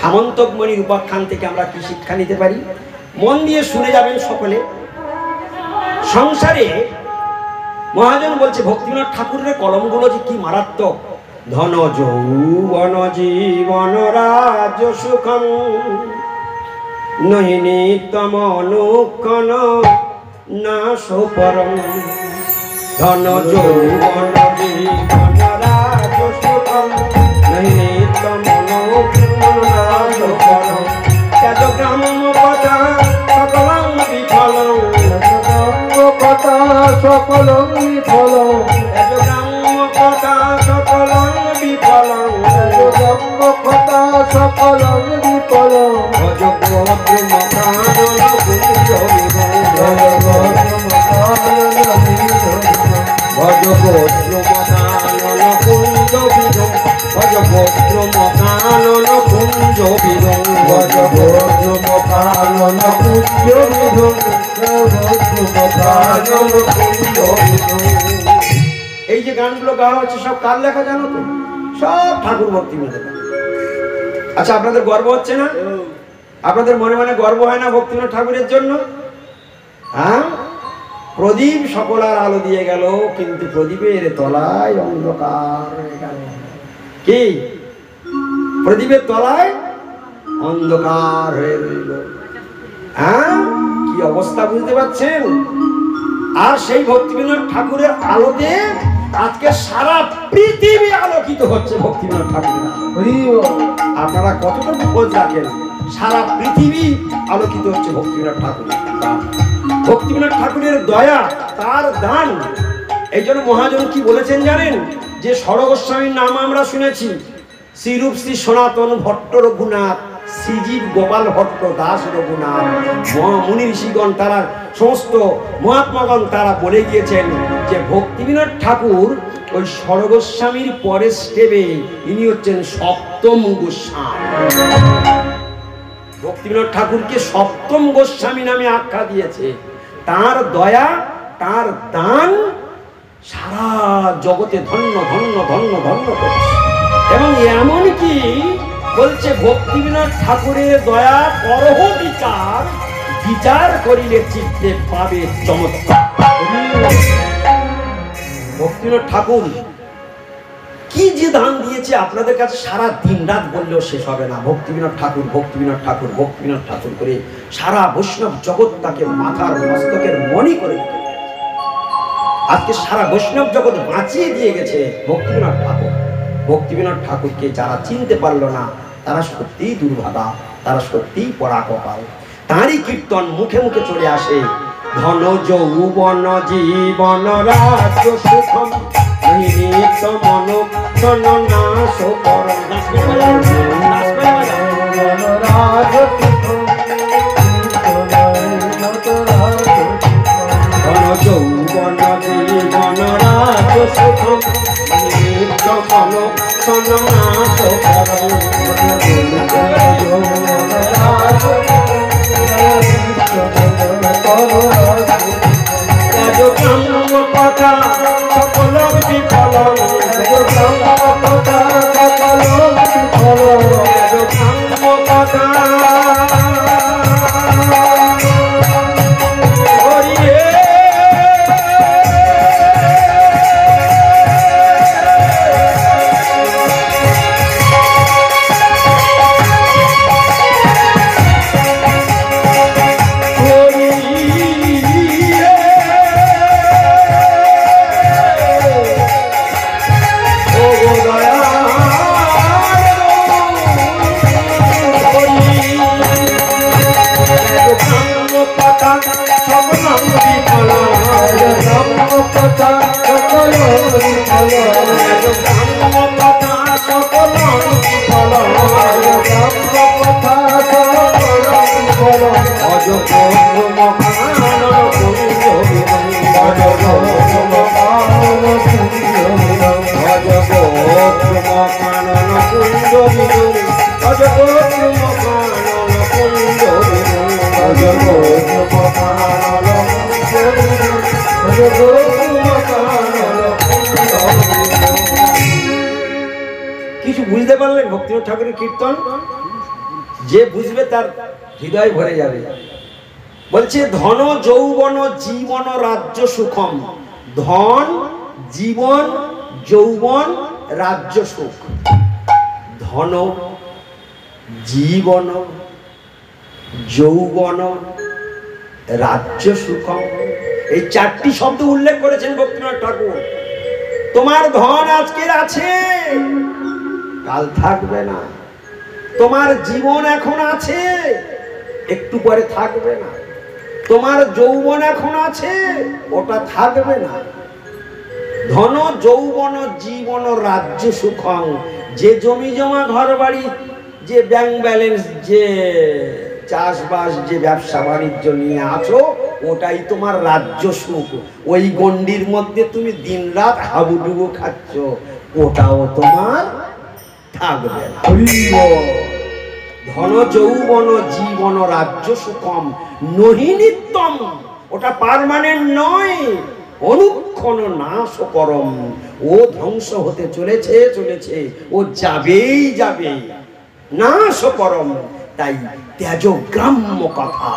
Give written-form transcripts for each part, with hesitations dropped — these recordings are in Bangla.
সামন্তকমণির উপাখ্যান থেকে আমরা কি শিক্ষা নিতে পারি? মন দিয়ে শুনে যাবেন সকলে। সংসারে মহাজন বলছে ভক্তিবিনোদ ঠাকুরের কলমগুলো যে কি মারাত্মক। ধন যৌবন জীবন রাজ সুখম নহি নিত্যম অনুক্ষণ নাশ পরম। ধন যৌবন জীবন রাজ সুখম নহি নিত্যম অনুক্ষণ নাশ পরম। ত্যাজ গ্রাম্য কথা সকলং বিফলং, কথা সকলং বিফলং, ত্যাজ গ্রাম্য কথা সকলং বিফলং, কথা সকলং বিফলং। ভজ গোত্র মকানন কুঞ্জ বিভং, ভজ গোত্র মকানন কুঞ্জ বিভং, ভজ গোত্র মকানন কুঞ্জ বিভং, ভজ গোত্র মকানন কুঞ্জ বিভং, গোত্র মকানন কুঞ্জ বিভং। এই যে গানগুলো গাওয়া হচ্ছে সব কার লেখা জানো তো? সব ঠাকুর ভক্তিবিনোদ। আচ্ছা, আপনাদের গর্ব হচ্ছে না? আপনাদের মনে মনে গর্ব হয় না ভক্তিবিনোদ ঠাকুরের জন্য? হ্যাঁ, প্রদীপ সকলার আলো দিয়ে গেল, কিন্তু প্রদীপের তলায় অন্ধকার হয়ে গেল। কি? প্রদীপের তলায় অন্ধকার হয়ে রইল। হ্যাঁ, কি অবস্থা বুঝতে পারছেন? আর সেই ভক্তিবিনোদ ঠাকুরের আলোতে আজকে সারা পৃথিবী আলোকিত হচ্ছে ভক্তিবিনোদ ঠাকুরের আলো। আপনারা কতটুকু খোঁজ রাখেন? সারা পৃথিবী আলোকিত হচ্ছে ভক্তিবিনোদ ঠাকুরের। ভক্তিবিনোদ ঠাকুরের দয়া, তার দান। এই জন্য মহাজন কি বলেছেন জানেন? যে সরগোস্বামীর নাম আমরা শুনেছি, শ্রীরূপ শ্রী সনাতন ভট্ট রঘুনাথ, শ্রীজীব গোপাল ভট্ট দাস রঘুনাথ, মুনি ঋষিগণ তারা সমস্ত মহাত্মাগণ তারা বলে গিয়েছেন যে ভক্তিবিনোদ ঠাকুর ওই সরগোস্বামীর পরের স্টেপে ইনি হচ্ছেন সপ্তম গোস্বামী। ভক্তিবিনোদ ঠাকুরকে সপ্তম গোস্বামী নামে আখ্যা দিয়েছে। তার দয়া, তার দান সারা জগতে ধন্য ধন্য ধন্য ধন্য করছে। এবং এমনকি বলছে ভক্তিবিনোদ ঠাকুরের দয়া করহ বিচার, বিচার করিলে চিত্তে পাবে চমৎকার। ভক্তিবিনোদ ঠাকুর কি যে দান দিয়েছে আপনাদের কাছে সারা দিন রাত বললেও শেষ হবে না। ভক্তিবিনোদ ঠাকুর, ভক্তিবিনোদ ঠাকুর, ভক্তিবিনোদ ঠাকুর করে সারা বৈষ্ণব জগৎ তাকে মাথার মস্তকের মণি করে দিতে। আজকে সারা বৈষ্ণব জগৎ বাঁচিয়ে দিয়ে গেছে ভক্তিবিনোদ ঠাকুর। ভক্তিবিনোদ ঠাকুরকে যারা চিনতে পারলো না তারা সত্যিই দুর্ভাগা, তারা সত্যিই পড়া কপাল। তাঁরই কীর্তন মুখে মুখে চলে আসে। ধন যৌবন জীবন রাজ্য সুখম নিহিত মন ধন নাশ পরম। ধন যৌবন জীবন রাজ্য সুখম নিহিত মন ধন নাশ পরম। কথা সকল বিফলং, কথা সকল বিফলং, কথা কিছু বুঝতে পারলেন ভক্তিবিনোদ ঠাকুরের কীর্তন? যে বুঝবে তার হৃদয় ভরে যাবে। বলছে ধন যৌবন জীবন রাজ্য সুখম। ধন, জীবন, যৌবন, রাজ্য সুখ। ধন, জীবন, যৌবন, রাজ্য সুখম, এই চারটি শব্দ উল্লেখ করেছেন ভক্তিনাথ ঠাকুর। তোমার ধন আজকের আছে, কাল থাকবে না। তোমার জীবন এখন আছে, একটু পরে থাকবে না। তোমার যৌবন এখন আছে, ওটা থাকবে না। ধন যৌবন জীবন রাজ্য সুখং। যে জমি জমা ঘর বাড়ি, যে ব্যাংক ব্যালেন্স, যে চাষবাস, যে ব্যবসা বাণিজ্য নিয়ে আছো, ওটাই তোমার রাজ্য সুখ। ওই গণ্ডির মধ্যে তুমি দিনরাত হাবুডুবু খাচ্ছ, ওটাও তোমার থাকবে না। ধন যৌবন জীবন রাজ্য সুখম নহি নিত্যম। ওটা পার্মানেন্ট নয়। অনুক্ষণ নাশ করম। ও ধ্বংস হতে চলেছে চলেছে, ও যাবেই যাবে, নাশ করম। তাই ত্যাজ গ্রাম্য কথা।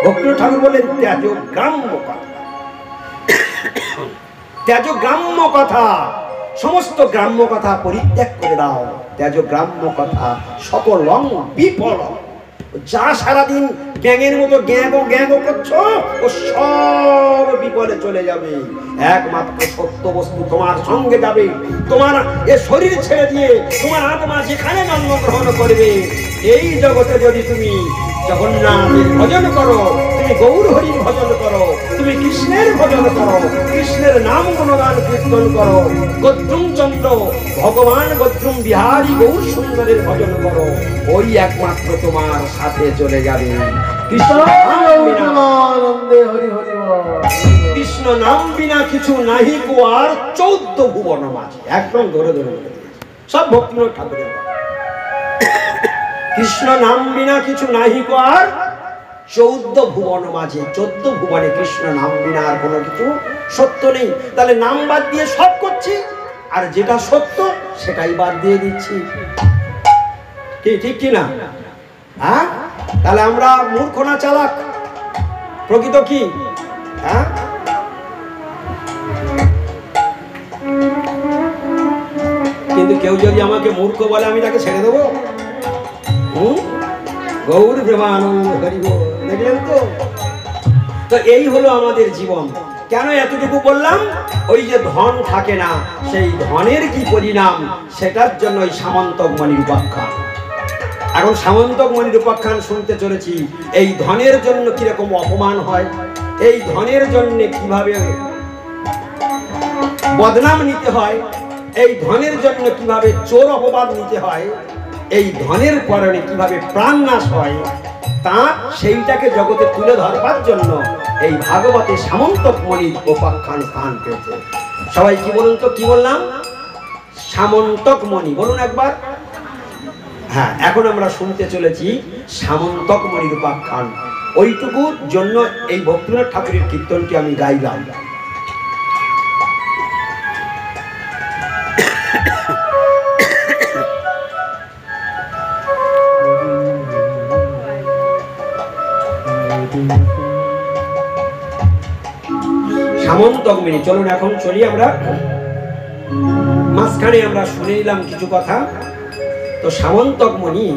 ভক্তিনাথ ঠাকুর বলেন ত্যাজ গ্রাম্য কথা। ত্যাজ গ্রাম্য কথা, সমস্ত গ্রাম্য কথা পরিত্যাগ করে দাও। ত্যাজ গ্রাম্য কথা সকলং বিফল। যা সারাদিন গ্যাংয়ের মতো গ্যাঁগো গ্যাঁগো করছো, ও সব বিফলে চলে যাবে। একমাত্র সত্য বস্তু তোমার সঙ্গে যাবে। তোমার এ শরীর ছেড়ে দিয়ে তোমার আত্মা যেখানে জন্মগ্রহণ করবে, এই জগতে যদি তুমি জগন্নাথের ভজন করো, তুমি গৌর হরির ভজন করো, তুমি কৃষ্ণের ভজন করো, কৃষ্ণের নাম গুণগান কীর্তন করো, গদ্রুম চন্দ্র ভগবান গদ্রুম বিহারী গৌর সুন্দরের ভজন করো, ওই একমাত্র তোমার সাথে চলে যাবে। কৃষ্ণ কৃষ্ণ নাম বিনা কিছু নাহি কো আর 14 ভুবন মাঝে। একদম ধরে ধরে সব ভক্তিনাথ ঠাকুরের কথা। কৃষ্ণ নাম বিনা কিছু নাহি কো আর 14 ভুবন মাঝে। 14 ভুবনে কৃষ্ণ নাম বিনা আর কোনো কিছু সত্য নেই। তাহলে নাম বাদ দিয়ে সব করছি, আর যেটা সত্য সেটাই বাদ দিয়ে দিচ্ছি। কি ঠিক কি না? হ্যাঁ, তাহলে আমরা মূর্খ না চালাক? প্রকৃত কি? হ্যাঁ, কিন্তু কেউ যদি আমাকে মূর্খ বলে, আমি তাকে ছেড়ে দেবো? গৌর প্রেমানন্দ হরি বল। দেখলেন তো? তো এই হলো আমাদের জীবন। কেন এতটুকু বললাম? ওই যে ধন থাকে না, সেই ধনের কি পরিণাম, সেটার জন্য ওই সামন্তক মণির উপাখ্যান। এখন সামন্তক মণির উপাখ্যান শুনতে চলেছি। এই ধনের জন্য কিরকম অপমান হয়, এই ধনের জন্য কিভাবে বদনাম নিতে হয়, এই ধনের জন্য কিভাবে চোর অপবাদ নিতে হয়, এই ধনের কারণে কিভাবে প্রাণ নাশ হয়, তা সেইটাকে জগতে তুলে ধরবার জন্য এই ভাগবতে সামন্তক মণির উপাখ্যান স্থান পেয়েছে। সবাই কি বলুন তো? কি বললাম? সামন্তক মণি বলুন একবার। হ্যাঁ, এখন আমরা শুনতে চলেছি সামন্তক মণির উপাখ্যান। ওইটুকুর জন্য এই ভক্তিনাথ ঠাকুরের কীর্তনটি আমি গাইলাম। সামন্তক মণি। চলুন এখন চলি আমরা। মাঝখানে আমরা শুনে নিলাম কিছু কথা। তো সামন্তক মণি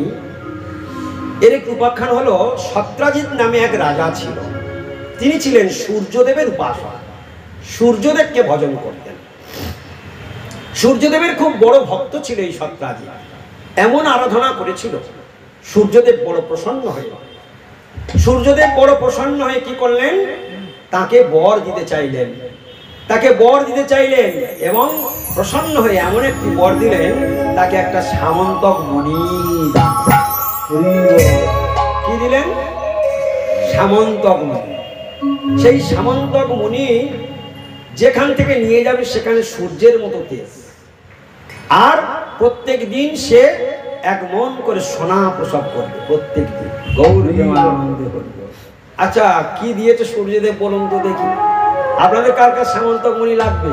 এর একটি উপাখ্যান হলো, সত্রাজিৎ নামে এক রাজা ছিল। তিনি ছিলেন সূর্যদেবের উপাসক। সূর্যদেবকে ভজন করতেন। সূর্যদেবের খুব বড় ভক্ত ছিল এই সত্রাজিৎ। এমন আরাধনা করেছিল, সূর্যদেব বড় প্রসন্ন হয়ে সূর্যদেব বড় প্রসন্ন হয়ে কি করলেন? তাকে বর দিতে চাইলেন। তাকে বর দিতে চাইলেন এবং প্রসন্ন হয়ে এমন একটি বর দিলেন, তাকে একটা সামন্তক মণি। কি দিলেন? সামন্তক মণি। সেই সামন্তক মণি যেখান থেকে নিয়ে যাবে সেখানে সূর্যের মতো তেজ, আর প্রত্যেক দিন সে এক মন করে সোনা প্রসব করবে প্রত্যেক দিন। আচ্ছা, কি দিয়েছে সূর্যদেব বলুন তো দেখি? আপনাদের কার কার সামন্তক মণি লাগবে?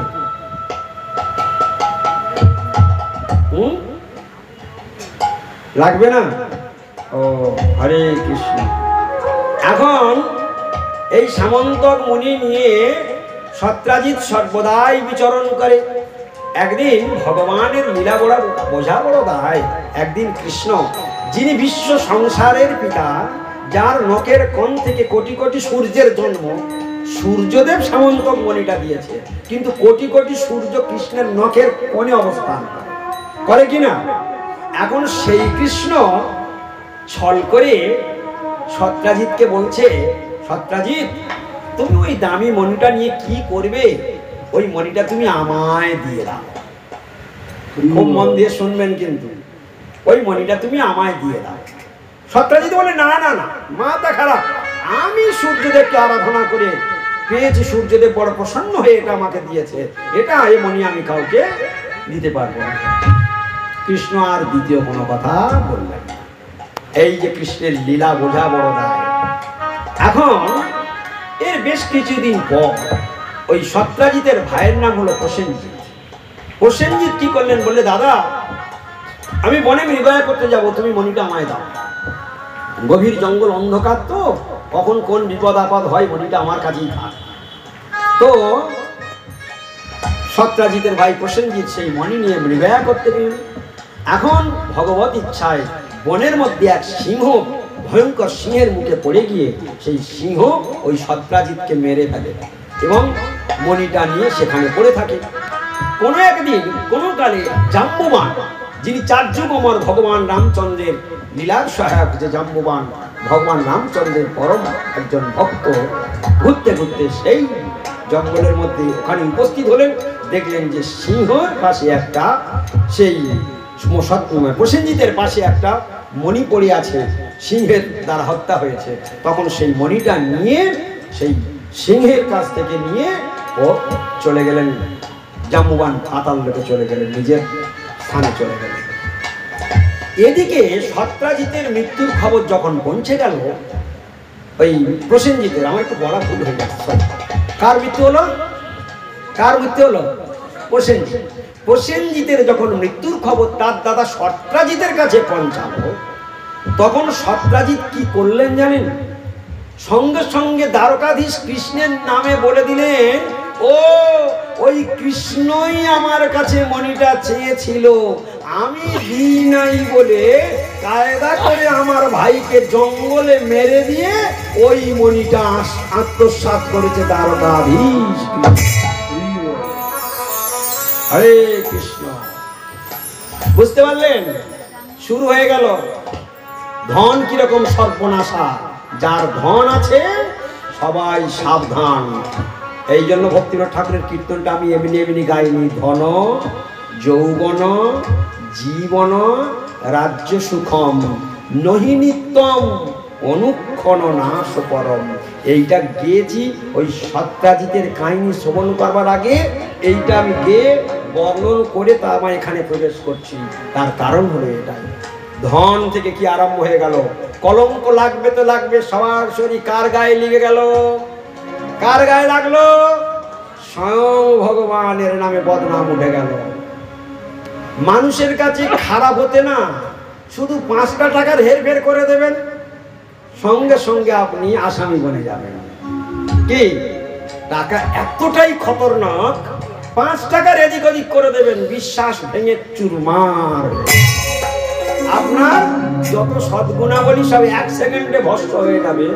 লাগবে না? ও হরে কৃষ্ণ। এখন এই সামন্তক মুনি নিয়ে সত্রাজিৎ সর্বদাই বিচরণ করে। একদিন ভগবানের লীলা বড় বোঝা বড় দায়। একদিন কৃষ্ণ, যিনি বিশ্ব সংসারের পিতা, যার নখের কোণ থেকে কোটি কোটি সূর্যের জন্ম, সূর্যদেব সামন্তক মণিটা দিয়েছে, কিন্তু কোটি কোটি সূর্য কৃষ্ণের নখের কোণে অবস্থান করে কিনা। এখন সেই কৃষ্ণ ছল করে সত্রাজিৎকে বলছে, সত্রাজিৎ, তুমি ওই দামি মণিটা নিয়ে কি করবে? ওই মণিটা তুমি আমায় দিয়ে দাও। খুব মন দিয়ে শুনবেন কিন্তু, ওই মণিটা তুমি আমায় দিয়ে দাও। সত্রাজিৎ বলে, না না না, মাথা খারাপ, আমি সূর্যদেবকে আরাধনা করে পেয়েছি, সূর্যদেব বড় প্রসন্ন হয়ে এটা আমাকে দিয়েছে, এটা এই মণি আমি কাউকে দিতে পারবো না। কৃষ্ণ আর দ্বিতীয় কোনো কথা বললেন না। এই যে কৃষ্ণের লীলা বোঝা বড় দায়। এখন এর বেশ কিছুদিন পর ওই সত্রাজিতের ভাইয়ের নাম হলো প্রসেনজিৎ। প্রসেনজিৎ কি করলেন, বললে, দাদা, আমি বনে মৃগয়া করতে যাব, তুমি মণিটা আমায় দাও। গভীর জঙ্গল, অন্ধকার, তো কখন কোন বিপদ আপদ হয়, মণিটা আমার কাছেই থাক। তো সত্রাজিতের ভাই প্রসেনজিৎ সেই মণি নিয়ে মৃগয়া করতে গেলেন। এখন ভগবত ইচ্ছায় বনের মধ্যে এক সিংহ, ভয়ঙ্কর সিংহের মুখে পড়ে গিয়ে সেই সিংহ ওই সত্রাজিৎকে মেরে ফেলে এবং মণিটা নিয়ে সেখানে পড়ে থাকে। কোনো একদিন কোনো কালে জাম্বুবান, যিনি চারযুগ অমর ভগবান রামচন্দ্রের লীলার সহায়ক, যে জাম্বুবান ভগবান রামচন্দ্রের পরম একজন ভক্ত, ঘুরতে ঘুরতে সেই জঙ্গলের মধ্যে ওখানে উপস্থিত হলেন। দেখলেন যে সিংহের পাশে একটা, সেই প্রসেনজিতের পাশে একটা মণি পড়ে আছে, সিংহের দ্বারা হত্যা হয়েছে। তখন সেই মণিটা নিয়ে সেই সিংহের কাছ থেকে নিয়ে ও চলে গেলেন, জাম্বুবান পাতাল লোকে চলে গেলেন, নিজের স্থানে চলে গেলেন। এদিকে সত্রাজিতের মৃত্যুর খবর যখন পৌঁছে গেল ওই প্রসেনজিতের, আমার একটু বলা ভুল হয়ে যাচ্ছে, কার মৃত্যু হলো? কার মৃত্যু হলো? প্রসেনজিৎ। প্রসেনজিতের যখন মৃত্যুর খবর তার দাদা সত্রাজিতের কাছে পৌঁছালো, তখন সত্রাজিৎ কি করলেন জানেন? সঙ্গে সঙ্গে দ্বারকাধীশ কৃষ্ণের নামে বলে দিলেন, ও ওই কৃষ্ণই আমার কাছে মণিটা চেয়েছিল, আমি দিই নাই বলে কায়দা করে আমার ভাইকে জঙ্গলে মেরে দিয়ে ওই মণিটা আত্মসাৎ করেছে দ্বারকাধীশ। হরে কৃষ্ণ। বুঝতে পারলেন? শুরু হয়ে গেল ধন কিরকম সর্বনাশা। যার ধন আছে সবাই সাবধান। এই জন্য ভক্তিনাথ ঠাকুরের কীর্তনটা আমি এমনি এমনি গাইনি। ধন যৌবন জীবন রাজ্য সুখম নহি নিত্যম অনুক্ষণ নাশ পরম। এইটা গেয়েছি ওই সত্রাজিতের কাহিনী শ্রবণ করবার আগে। এইটা আমি গেয়ে বর্ণন করে তা আমার এখানে প্রবেশ করছি। তার কারণ হলো এটাই। ধন থেকে কি আরম্ভ হয়ে গেল, কলঙ্ক লাগবে তো লাগবে। সরাসরি কার গায়ে লেগে গেল? কার গায়ে লাগলো? স্বয়ং ভগবানের নামে বদনাম উঠে গেল। মানুষের কাছে খারাপ হতে না, শুধু 5টা টাকার হেরফের করে দেবেন, সঙ্গে সঙ্গে আপনি আসামি বনে যাবেন। কি টাকা এতটাই খতরনাক, 5 টাকার এদিক ওদিক করে দেবেন, বিশ্বাস ভেঙে চুরমার। আপনার যত সদ্গুণাবলী সব 1 সেকেন্ডে ভস্ম হয়ে যাবে,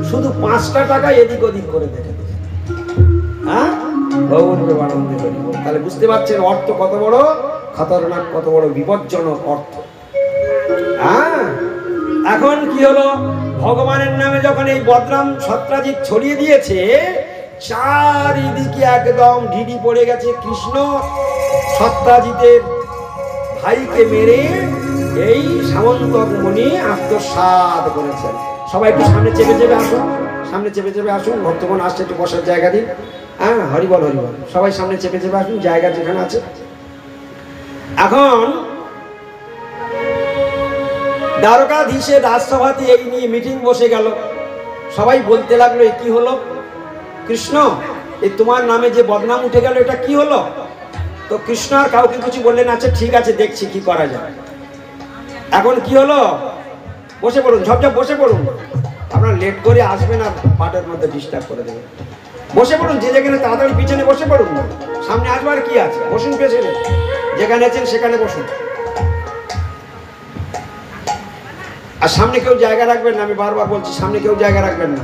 শুধু 5টা টাকা এদিক ওদিক করে দেবেন। হ্যাঁ, তাহলে বুঝতে পারছেন অর্থ কত বড় খতরনাক, কত বড় বিপজ্জনক অর্থ। হ্যাঁ, এখন কি হলো, ভগবানের নামে যখন এই বদনাম সত্রাজিৎ ছড়িয়ে দিয়েছে, চারিদিকে একদম ঢিডি পড়ে গেছে। কৃষ্ণ সত্রাজিতের ভাইকে মেরে এই সামন্তক মুনি আত্মসাৎ করেছেন। সবাই একটু সামনে চেপে চেপে আসুন, সামনে চেপে চেপে আসুন। ভক্তগণ আসছে, একটু বসার জায়গা দিন। হ্যাঁ, হরিবল হরিবল। সবাই সামনে চেপে চেপে আসুন, জায়গা যেখানে আছে। এখন দ্বারকাধীশের রাজসভাতে এই নিয়ে মিটিং বসে গেল। সবাই বলতে লাগলো, কি হলো কৃষ্ণ, এই তোমার নামে যে বদনাম উঠে গেল, এটা কি হলো? তো কৃষ্ণ আর কাউকে কিছু বললেন, আচ্ছা ঠিক আছে, দেখছি কি করা যায়। এখন কি হলো, বসে পড়ুন, ঝপঝপ বসে পড়ুন। আপনার লেট করে আসবেন আর পাটের মধ্যে ডিস্টার্ব করে দেবেন। বসে পড়ুন, যে যেখানে তাড়াতাড়ি পিছনে বসে পড়ুন, সামনে আসবার কি আছে, বসুন পেছনে, যেখানে আছেন সেখানে বসুন। আর সামনে কেউ জায়গা রাখবেন না, আমি বারবার বলছি, সামনে কেউ জায়গা রাখবেন না।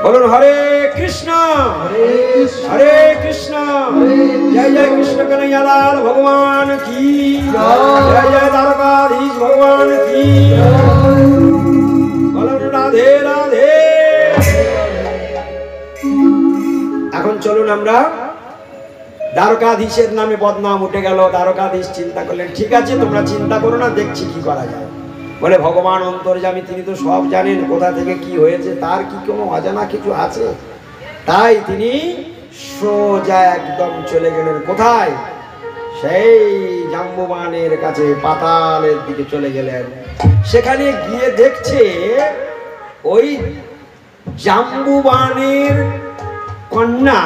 বলুন হরে কৃষ্ণ হরে কৃষ্ণ, জয় জয় কৃষ্ণ কন্হैया लाल भगवान की जय, जय द्वारकाधीश भगवान की বলুন রাধে রাধে। এখন চলুন আমরা, দ্বারকাধীশের নামে বদনাম উঠে গেল, দ্বারকাধীশ চিন্তা করলেন, ঠিক আছে তোমরা চিন্তা করো না, দেখছি কি করা যায়। বলে ভগবান অন্তর্যামী, তিনি তো সব জানেন, কোথা থেকে কি হয়েছে, তার কি কোনো অজানা কিছু আছে? তাই তিনি সোজা একদম চলে গেলেন কোথায়, সেই জাম্বুবানের কাছে, পাতালের দিকে চলে গেলেন। সেখানে গিয়ে দেখছে ওই জাম্বুবানের কন্যা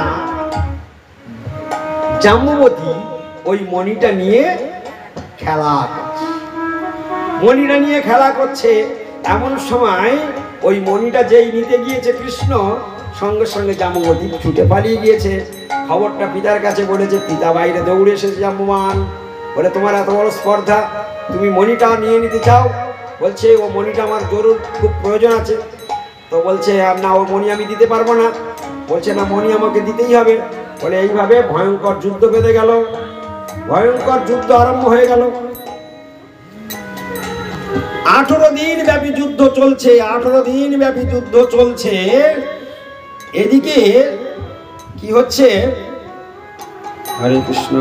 জাম্বুবতী ওই মণিটা নিয়ে খেলা করছে। মণিটা নিয়ে খেলা করছে, এমন সময় ওই মণিটা যেই নিতে গিয়েছে কৃষ্ণ, সঙ্গে সঙ্গে জাম্বুবতী ছুটে পালিয়ে গিয়েছে। খবরটা পিতার কাছে বলেছে, পিতা বাইরে দৌড়ে এসেছে জাম্বুবান, বলে তোমার এত বড় স্পর্ধা, তুমি মণিটা নিয়ে নিতে চাও? বলছে ও মণিটা আমার জরুর খুব প্রয়োজন আছে। তো বলছে না, ও মণি আমি দিতে পারবো না। বলছে না, মণি আমাকে দিতেই হবে। বলে এইভাবে ভয়ঙ্কর যুদ্ধ বেঁধে গেল, ভয়ঙ্কর যুদ্ধ আরম্ভ হয়ে গেল। 18 দিন ব্যাপী যুদ্ধ চলছে, 18 দিন ব্যাপী যুদ্ধ চলছে। এদিকে কি হচ্ছে, হরে কৃষ্ণ,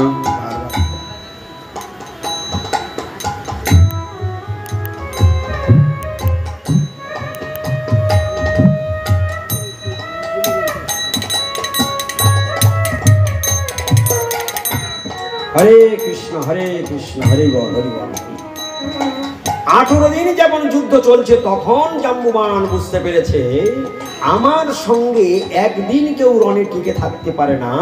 হরে কৃষ্ণ হরে কৃষ্ণ, হরে বল হরে বল। 18 দিন যেমন যুদ্ধ চলছে, তখন জাম্বুবান বুঝতে পেরেছে আমার সঙ্গে একদিন কেউ রণে টিকে থাকতে পারে না,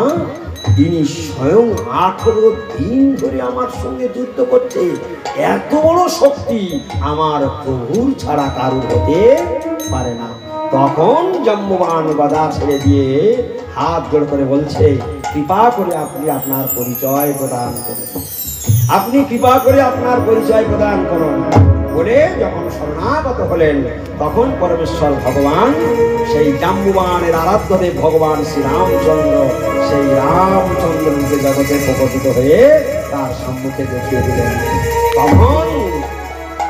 তিনি স্বয়ং 18 দিন ধরে আমার সঙ্গে যুদ্ধ করছে। এত বড় শক্তি আমার প্রভুর ছাড়া কারো হতে পারে না। তখন জাম্বুবান গদা ছেড়ে দিয়ে হাত জোড় করে বলছে, কৃপা করে আপনি আপনার পরিচয় প্রদান করুন, আপনি কৃপা করে আপনার পরিচয় প্রদান করুন। বলে যখন শরণাগত হলেন, তখন পরমেশ্বর ভগবান সেই জাম্বুবানের আরাধ্য দেব ভগবান শ্রীরামচন্দ্র, সেই রামচন্দ্র রূপে জগতে প্রকটিত হয়ে তার সম্মুখে দেখিয়ে দিলেন। তখন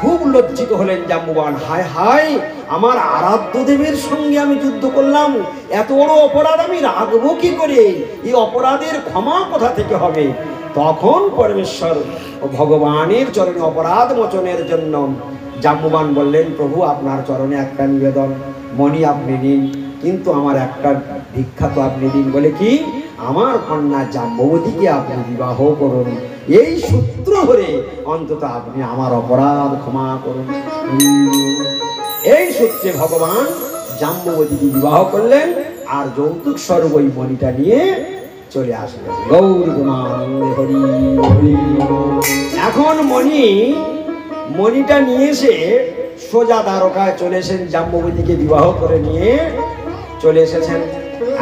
খুব লজ্জিত হলেন জাম্বুবান, হায় হায়, আমার আরাধ্য দেবের সঙ্গে আমি যুদ্ধ করলাম, এত বড় অপরাধ আমি রাখবো কি করে, এই অপরাধের ক্ষমা কোথা থেকে হবে? তখন পরমেশ্বর ভগবানের চরণে অপরাধ মোচনের জন্য জাম্বুবান বললেন, প্রভু আপনার চরণে একটা নিবেদন, মণি আপনি নিন, কিন্তু আমার একটা ভিক্ষা তো আপনি দিন। বলে কি? আমার কন্যা জাম্ববতীকে আপনি বিবাহ করুন, এই সূত্র ধরে অন্তত আপনি আমার অপরাধ ক্ষমা করুন। এই সূত্রে ভগবান জাম্ববতীকে বিবাহ করলেন, আর যৌতুক স্বরূপ ওই মণিটা নিয়ে চলে আসলেন। গৌর গোমানন্দে হরি হরি। এখন মণিটা নিয়ে এসে সোজা দ্বারকায় চলে এসেছেন, জাম্ববতীকে বিবাহ করে নিয়ে চলে এসেছেন।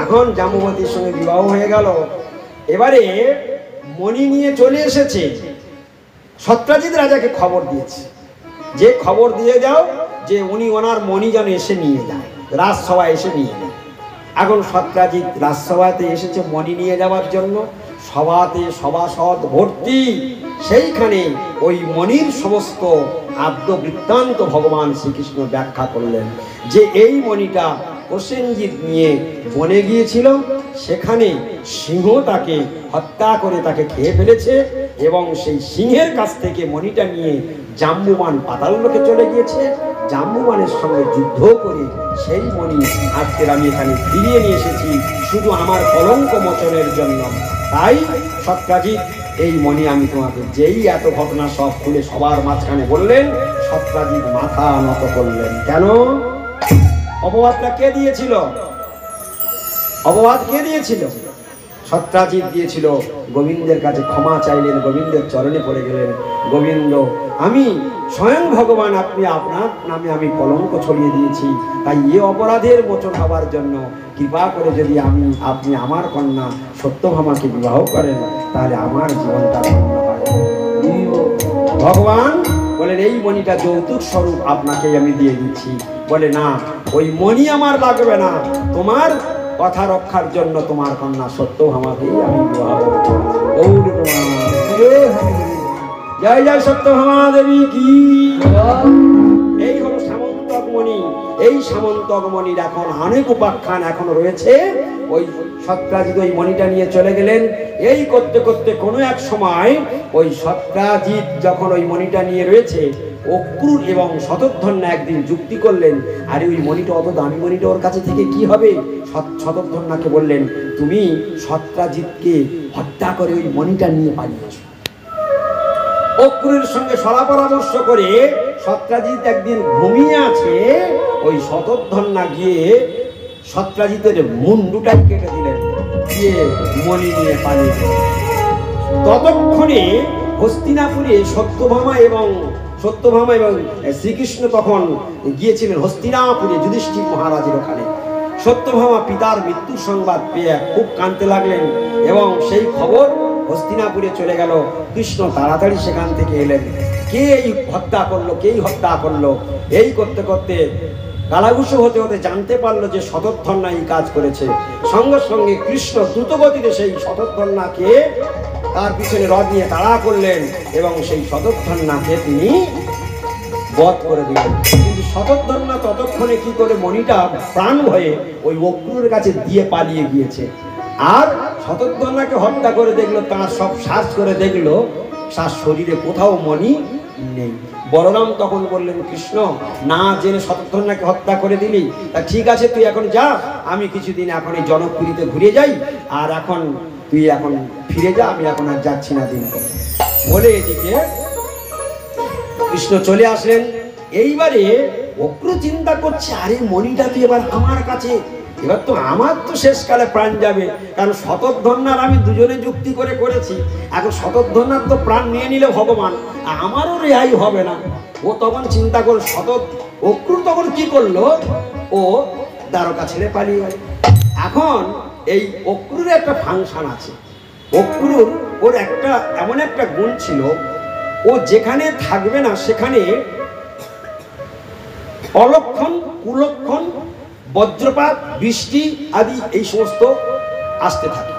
এখন জাম্ববতীর সঙ্গে বিবাহ হয়ে গেল। এবারে মণি নিয়ে চলে এসেছে, সত্রাজিৎ রাজাকে খবর দিয়েছে, যে খবর দিয়ে যাও যে উনি ওনার মণি যেন এসে নিয়ে যায়, রাজসভায় এসে নিয়ে যায়। এখন সত্রাজিৎ রাজসভাতে এসেছে মণি নিয়ে যাওয়ার জন্য, সভাতে সভাসদ ভর্তি। সেইখানে ওই মণির সমস্ত আদ্য বৃত্তান্ত ভগবান শ্রীকৃষ্ণ ব্যাখ্যা করলেন, যে এই মণিটা প্রসেনজিৎ নিয়ে বনে গিয়েছিল, সেখানে সিংহ তাকে হত্যা করে তাকে খেয়ে ফেলেছে, এবং সেই সিংহের কাছ থেকে মণিটা নিয়ে জাম্বুবান পাতাললোকে চলে গিয়েছে। জাম্বুবানের সঙ্গে যুদ্ধ করে সেই মণি আজকের আমি এখানে ফিরিয়ে নিয়ে এসেছি, শুধু আমার কলঙ্ক মোচনের জন্য। তাই সত্রাজিৎ, এই মণি আমি তোমাকে, যেই এত ঘটনা সব খুলে সবার মাঝখানে বললেন, সত্রাজিৎ মাথা নত করলেন। কেন? অপবাদটা কে দিয়েছিল? অপবাদ কে দিয়েছিল? সত্রাজিৎ দিয়েছিল, গোবিন্দের কাছে ক্ষমা চাইলেন, গোবিন্দের চরণে পড়ে গেলেন, গোবিন্দ আমি স্বয়ং ভগবান, আপনি আপনার নামে আমি কলঙ্ক ছড়িয়ে দিয়েছি, তাই এ অপরাধের মোচন হবার জন্য কৃপা করে যদি আপনি আমার কন্যা সত্যভামাকে বিবাহ করেন, তাহলে আমার জীবনটা ধন্য হয়। ভগবান বলেন এই মণিটা যৌতুক স্বরূপ আপনাকে আমি দিয়ে দিচ্ছি। বলে না, ওই মণি আমার লাগবে না, তোমার কথা রক্ষার জন্য তোমার কন্যা সত্যভামাকেই আমি বিবাহ করব। জয় জয় সত্যভামা দেবী কি। এই হলো সামন্তক মণি। এই সামন্তক মণির এখন অনেক উপাখ্যান এখনো রয়েছে। ওই সত্রাজিৎ ওই মণিটা নিয়ে চলে গেলেন। এই করতে করতে কোনো এক সময় ওই সত্রাজিৎ যখন ওই মণিটা নিয়ে রয়েছে, অক্রূর এবং শতধন্যা একদিন যুক্তি করলেন, আরে ওই মণিটা অত দামি মণিটা ওর কাছে থেকে কি হবে? শতধন্যাকে বললেন, তুমি সত্রাজিৎকে হত্যা করে ওই মণিটা নিয়ে পালিয়ে আসো। অক্রূরের সঙ্গে সলা পরামর্শ করে সত্রাজিৎ একদিন ঘুমিয়ে আছে, ওই শতধন্যা গিয়ে সত্রাজিতের মুন্ডুটাই কেটে দিলেন, দিয়ে মণি নিয়ে পালিয়ে গেলেন। ততক্ষণে হস্তিনাপুরে সত্যভামা এবং শ্রীকৃষ্ণ তখন গিয়েছিলেন হস্তিনাপুরে যুধিষ্ঠির মহারাজের ওখানে। সত্যভামা পিতার মৃত্যুর সংবাদ পেয়ে খুব কাঁদতে লাগলেন এবং সেই খবর হস্তিনাপুরে চলে গেল। কৃষ্ণ তাড়াতাড়ি সেখান থেকে এলেন, কে এই হত্যা করলো, কেই হত্যা করলো। এই করতে করতে গালাগুসো হতে হতে জানতে পারলো যে শতধন্যা এই কাজ করেছে। সঙ্গে সঙ্গে কৃষ্ণ দ্রুতগতিতে সেই শতধন্যাকে তার পিছনে রথ নিয়ে তাড়া করলেন এবং সেই শতধন্যাকে তিনি বধ করে দিলেন। কিন্তু শতধন্যা ততক্ষণে কি করে মণিটা প্রাণ ভয়ে ওই অক্রূরের কাছে দিয়ে পালিয়ে গিয়েছে। আর শতধন্যাকে হত্যা করে দেখলো, তার সব সার্চ করে দেখলো তার শরীরে কোথাও মণি নেই। বলরাম তখন বললেন, কৃষ্ণ না জেনে শতধন্যাকে হত্যা করে দিলি, তা ঠিক আছে তুই এখন যা, আমি কিছুদিন এখন এই জনকপুরীতে ঘুরে যাই, আর এখন তুই এখন ফিরে যা, আমি এখন আর যাচ্ছি না দিন করে। বলে এদিকে কৃষ্ণ চলে আসলেন। এইবারে অক্রূর চিন্তা করছে, আরে মণিটা তুই এবার আমার কাছে, এবার তো আমার তো শেষকালে প্রাণ যাবে, কারণ শতধন্যার আমি দুজনে যুক্তি করে করেছি, এখন শতধন্যার তো প্রাণ নিয়ে নিলে ভগবান, আমারও রেহাই হবে না। ও তখন চিন্তা করে অক্রূর তখন কি করলো, ও দ্বারকা ছেড়ে পালিয়ে গেল। এখন এই অক্রূরের একটা ফাংশন আছে। অক্রূর ওর একটা এমন একটা গুণ ছিল, ও যেখানে থাকবে না সেখানে অলক্ষণ, কুলক্ষণ, বজ্রপাত, বৃষ্টি আদি এই সমস্ত আসতে থাকে।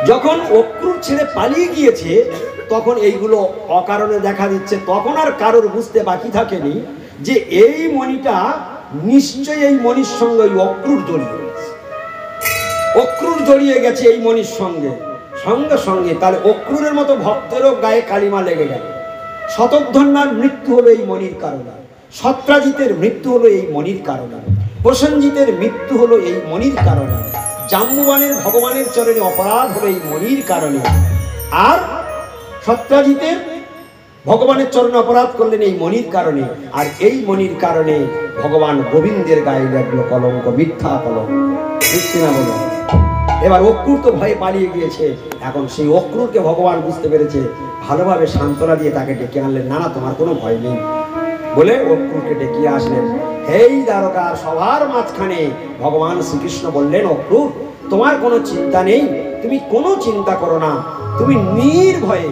যখন অক্রূর ছেড়ে পালিয়ে গিয়েছে তখন এইগুলো অকারণে দেখা দিচ্ছে। তখন আর কারোর বুঝতে বাকি থাকেনি যে এই মণিটা নিশ্চয়ই এই মণির সঙ্গে ওই অক্রূর জড়িয়ে গেছে। অক্রূর জড়িয়ে গেছে এই মণির সঙ্গে, সঙ্গে সঙ্গে তাহলে অক্রূরের মতো ভক্তেরও গায়ে কালিমা লেগে গেল। শতধন্যার মৃত্যু হলো এই মণির কারণে, সত্রাজিতের মৃত্যু হলো এই মণির কারণে, প্রসেনজিতের মৃত্যু হলো এই মণির কারণে, জাম্বুবানের ভগবানের চরণে অপরাধ হলো এই মণির কারণে, আর সত্রাজিতের ভগবানের চরণে অপরাধ করলেন এই মণির কারণে, আর এই মণির কারণে ভগবান গোবিন্দের গায়ে লাগলো কলঙ্ক, মিথ্যা কলঙ্ক। বুঝছি না বলো? এবার অক্রূর তো ভয়ে পালিয়ে গিয়েছে, এখন সেই অক্রূরকে ভগবান বুঝতে পেরেছে, ভালোভাবে সান্ত্বনা দিয়ে তাকে ডেকে আনলেন, না না তোমার কোনো ভয় নেই বলে অক্রূরকে ডেকে আসলেন। এই দ্বারকার সবার মাঝখানে ভগবান শ্রীকৃষ্ণ বললেন, অক্রূর তোমার কোনো চিন্তা নেই, তুমি কোনো চিন্তা করো না, তুমি নির্ভয়ে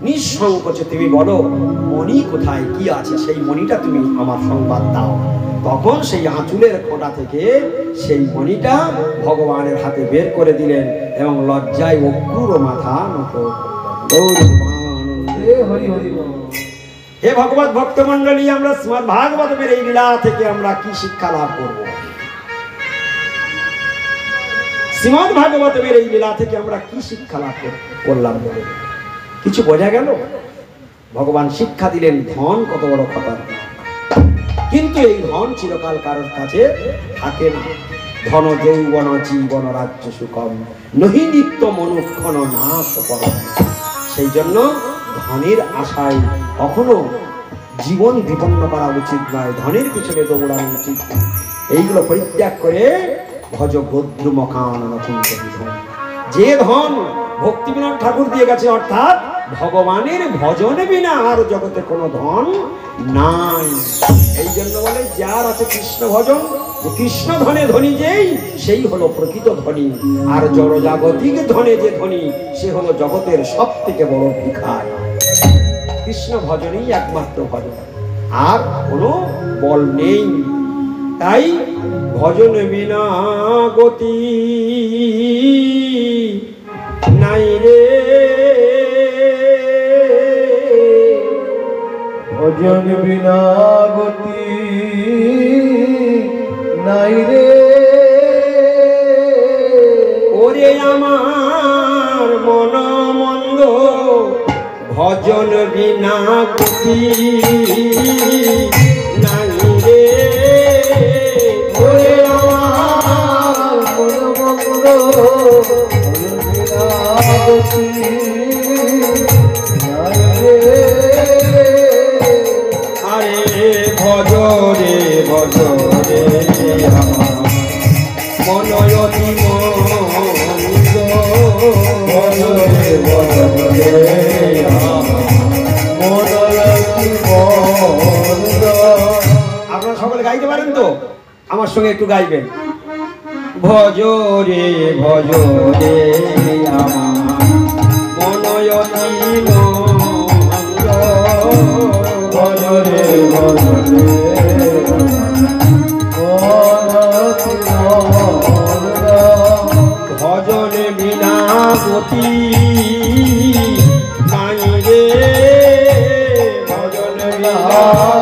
নিঃসংকোচে তুমি বলো মণি কোথায়, কি আছে, সেই মণিটা তুমি আমার সংবাদ দাও। তখন সেই আঁচুলের খোঁটা থেকে সেই মণিটা ভগবানের হাতে বের করে দিলেন এবং লজ্জায় অক্রূর মাথা নত করলেন। হে ভগবত ভক্তমণ্ডলী, আমরা শ্রীমদ্ ভাগবতের এই লীলা থেকে আমরা কি শিক্ষা লাভ করব? শ্রীমদ্ ভাগবতের এই লীলা থেকে আমরা কি শিক্ষা লাভ করলাম? কিছু বোঝা গেল? ভগবান শিক্ষা দিলেন ধন কত বড় খতরনাক, কিন্তু এই ধন চিরকাল কারোর কাছে থাকে না। ধন যৌবন জীবন রাজ্য সুখম নহি নিত্য মনুক্ষণ নাশ করম। সেই জন্য ধনের আশায় কখনো জীবন বিপন্ন করা উচিত নয়, ধনের পিছনে দৌড়ানো উচিত নয়। এইগুলো পরিত্যাগ করে ভজ ভদ্রমকানন কুঞ্জ বিধম। যে ধন ভক্তিবিনোদ ঠাকুর দিয়ে গেছে, অর্থাৎ ভগবানের ভজনে বিনা আর জগতে কোনো ধন নাই। এই জন্য বলে যার আছে কৃষ্ণ ভজন, কৃষ্ণ ধনে ধনী যেই, সেই হলো প্রকৃত ধনী। আর জড়জাগতিক ধনে যে ধনী, সে হলো জগতের সব থেকে বড় ভিখারি। কৃষ্ণ ভজনেই একমাত্র ভজন, আর কোনো বল নেই। তাই ভজন বিনা গতি নাই রে, ভজন বিনা গতি নাই রে। ওরে আমার মন মন্দ, ভজন বিনা গতি নাই রে। ওরে আমার মন মন্দ, ভজন বিনা গতি নাই রে। আরে ভজরে ভজরে আমার মনয়তি মন্দ, ভজরে ভজরে মনয়তি মন্দ। আপনারা সকলে গাইতে পারেন তো? আমার সঙ্গে একটু গাইবেন। ভজরে ভজরে আমার মনয়তি মন্দ, ভজরে ভজরে মনয়তি মন্দ। ভজন বিনা গতি নাই রে, ভজন বিনা